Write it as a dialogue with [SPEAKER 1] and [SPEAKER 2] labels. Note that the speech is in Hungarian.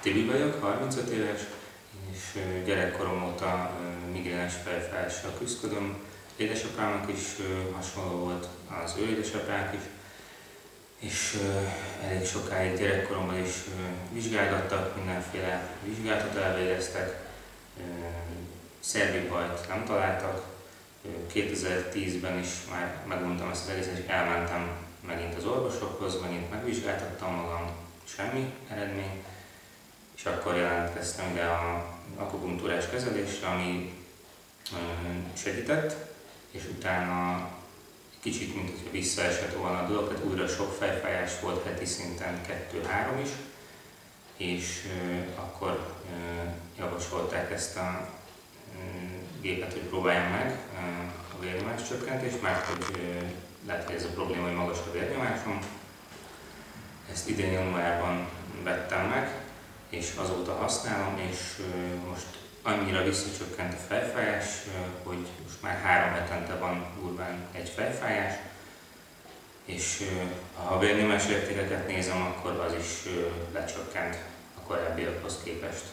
[SPEAKER 1] Tibi vagyok, 35 éves, és gyerekkorom óta migrénes fejfájással küzdködöm. Édesapámnak is hasonló volt, az ő édesapánk is, és elég sokáig gyerekkoromban is vizsgálgattak, mindenféle vizsgálatot elvégeztek, szervi bajt nem találtak. 2010-ben is már megmondtam ezt az egészet, és elmentem megint az orvosokhoz, megint megvizsgáltattam magam, semmi eredmény, és akkor jelentkeztem ide a akupunktúrás kezelésre, ami segített, és utána kicsit, mint hogyha visszaesett volna a dolog, tehát újra sok fejfájás volt, heti szinten 2-3 is, és akkor javasolták ezt a gépet, hogy próbáljam meg a vérnyomás csökkentést, mert hogy lehet, hogy ez a probléma, hogy magas a vérnyomásom. Ezt idén januárban vettem meg, és azóta használom, és most annyira visszacsökkent a fejfájás, hogy most már 3 hetente van durván egy fejfájás, és ha a vérnyomás értékeket nézem, akkor az is lecsökkent a korábbiakhoz képest.